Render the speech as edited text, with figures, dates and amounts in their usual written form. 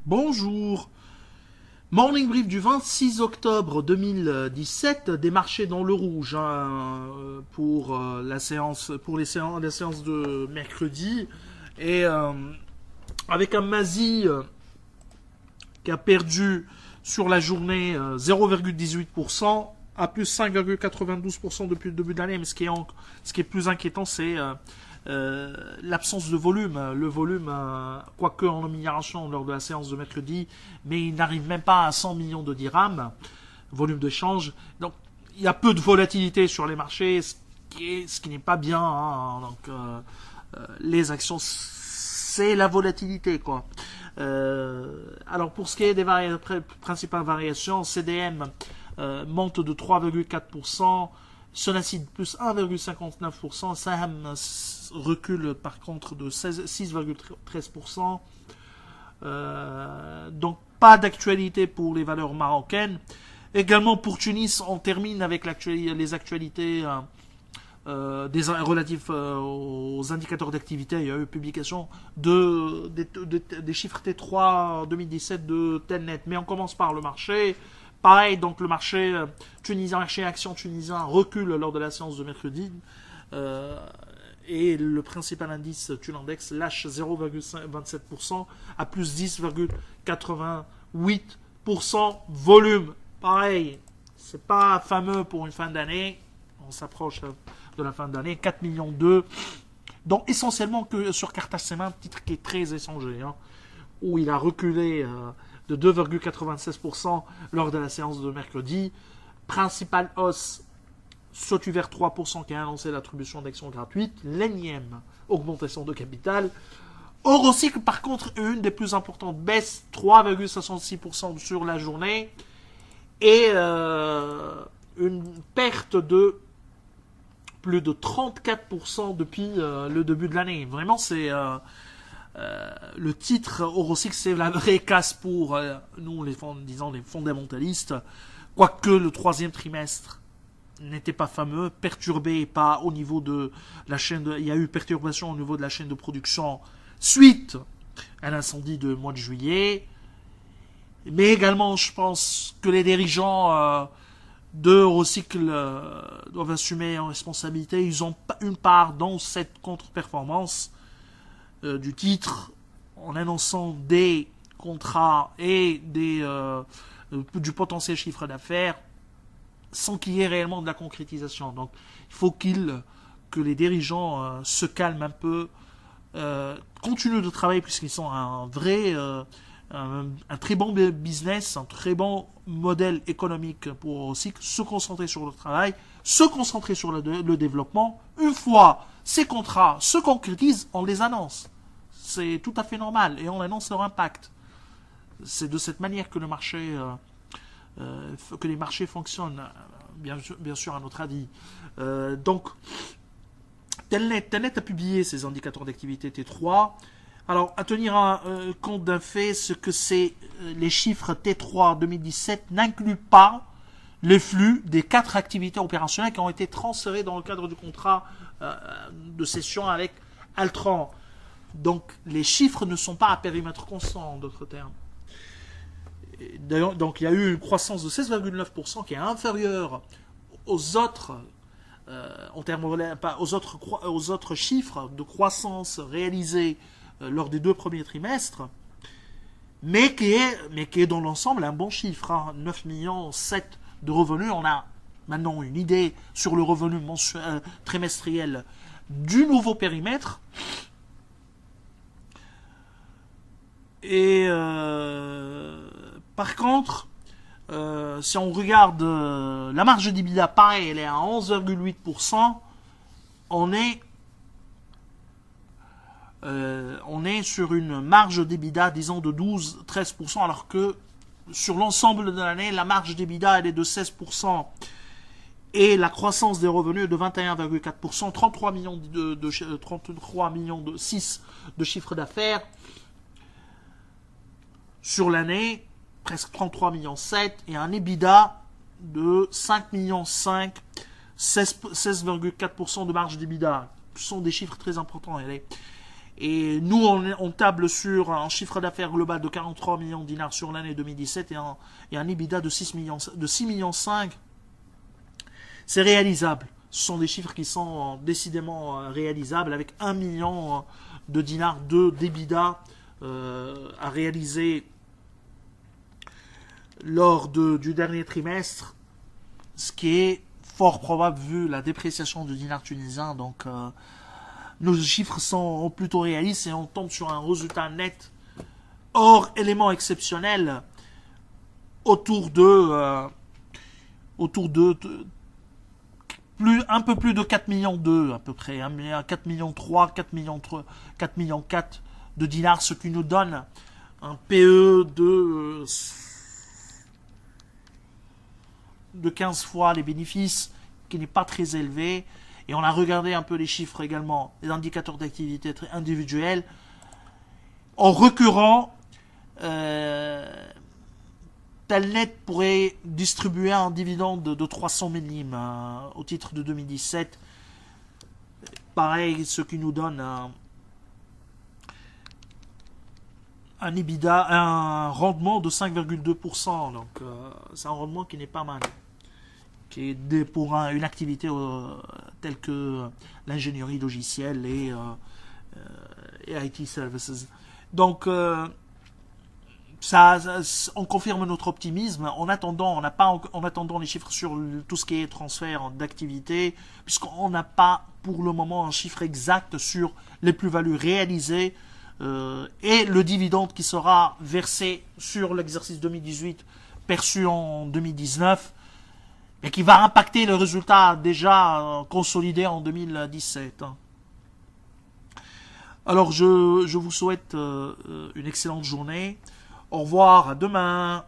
Bonjour. Morning brief du 26 octobre 2017, des marchés dans le rouge pour la séance de mercredi et avec un Masi qui a perdu sur la journée 0,18% à plus 5,92% depuis le début de l'année. Mais ce qui est plus inquiétant, c'est l'absence de volume. Le volume, quoique en amélioration lors de la séance de mercredi, mais il n'arrive même pas à 100 millions de dirhams, volume de change. Donc il y a peu de volatilité sur les marchés, ce qui n'est pas bien. Les actions, c'est la volatilité, quoi. Alors pour ce qui est des principales variations, CDM monte de 3,4%, Sonacid plus 1,59%, Saham recule par contre de 6,13%. Donc pas d'actualité pour les valeurs marocaines. Également pour Tunis, on termine avec les actualités relatifs aux indicateurs d'activité. Il y a eu publication des chiffres T3 2017 de Telnet. Mais on commence par le marché. Pareil, donc le marché tunisien, marché action tunisien recule lors de la séance de mercredi. Et le principal indice Tulandex lâche 0,27% à plus 10,88% volume. Pareil, c'est pas fameux pour une fin d'année. On s'approche de la fin d'année. 4 millions d'eux. Donc essentiellement que sur Carthage c'est un titre qui est très échangé, où il a reculé de 2,96% lors de la séance de mercredi. Principale hausse, Sotuver 3% qui a annoncé l'attribution d'actions gratuites, l'énième augmentation de capital. Eurocycle, par contre, une des plus importantes baisses, 3,66% sur la journée, et une perte de plus de 34% depuis le début de l'année. Vraiment, c'est le titre Eurocycle, c'est la vraie casse pour nous, les fondamentalistes. Quoique le troisième trimestre n'était pas fameux, perturbé pas au niveau de la chaîne. Il y a eu perturbation au niveau de la chaîne de production suite à l'incendie de mois de juillet. Mais également, je pense que les dirigeants de Eurocycle doivent assumer en responsabilité. Ils ont une part dans cette contre-performance du titre en annonçant des contrats et du potentiel chiffre d'affaires sans qu'il y ait réellement de la concrétisation. Donc il faut que les dirigeants se calment un peu, continuent de travailler puisqu'ils sont un très bon business, un très bon modèle économique pour Eurocycle, se concentrer sur le travail, se concentrer sur le développement. Une fois ces contrats se concrétisent, on les annonce. C'est tout à fait normal et on annonce leur impact. C'est de cette manière que que les marchés fonctionnent, bien sûr à notre avis. Donc, Telnet a publié ses indicateurs d'activité T3. Alors, à tenir compte d'un fait, ce que c'est les chiffres T3 2017 n'incluent pas les flux des 4 activités opérationnelles qui ont été transférées dans le cadre du contrat de cession avec Altran. Donc, les chiffres ne sont pas à périmètre constant, en d'autres termes. Donc il y a eu une croissance de 16,9% qui est inférieure aux autres aux autres chiffres de croissance réalisés lors des 2 premiers trimestres, mais qui est dans l'ensemble un bon chiffre, 9 millions 7 de revenus. On a maintenant une idée sur le revenu trimestriel du nouveau périmètre. Et par contre, si on regarde la marge d'EBITDA, pareil, elle est à 11,8%. On est sur une marge d'EBITDA, disons, de 12-13%, alors que sur l'ensemble de l'année, la marge d'EBITDA, elle est de 16%. Et la croissance des revenus est de 21,4%, 33 millions de 6 de chiffre d'affaires. Sur l'année, presque 33 millions 7 et un EBITDA de 5 millions 5, 16,4% de marge d'EBITDA. Ce sont des chiffres très importants. Et nous, on table sur un chiffre d'affaires global de 43 millions de dinars sur l'année 2017 et un EBITDA de 6 millions, de 6 millions 5. C'est réalisable. Ce sont des chiffres qui sont décidément réalisables avec 1 million de dinars d'EBITDA à réaliser lors du dernier trimestre, ce qui est fort probable vu la dépréciation du dinar tunisien. Donc nos chiffres sont plutôt réalistes et on tombe sur un résultat net hors éléments exceptionnels autour de un peu plus de 4 millions 2 à peu près, 4 millions 3, 4 millions 3, 4 millions 4 de dinars, ce qui nous donne un PE de 15 fois les bénéfices, qui n'est pas très élevé. Et on a regardé un peu les chiffres également, les indicateurs d'activité individuelle. En recurrent, Telnet pourrait distribuer un dividende de 300 millimes au titre de 2017. Pareil, ce qui nous donne un EBITDA, un rendement de 5,2%. Donc, c'est un rendement qui n'est pas mal. Qui est pour une activité telle que l'ingénierie logicielle et IT services. Donc, on confirme notre optimisme. En attendant les chiffres sur tout ce qui est transfert d'activité, puisqu'on n'a pas pour le moment un chiffre exact sur les plus-values réalisées et le dividende qui sera versé sur l'exercice 2018 perçu en 2019 et qui va impacter le résultat déjà consolidé en 2017. Alors je vous souhaite une excellente journée. Au revoir, à demain.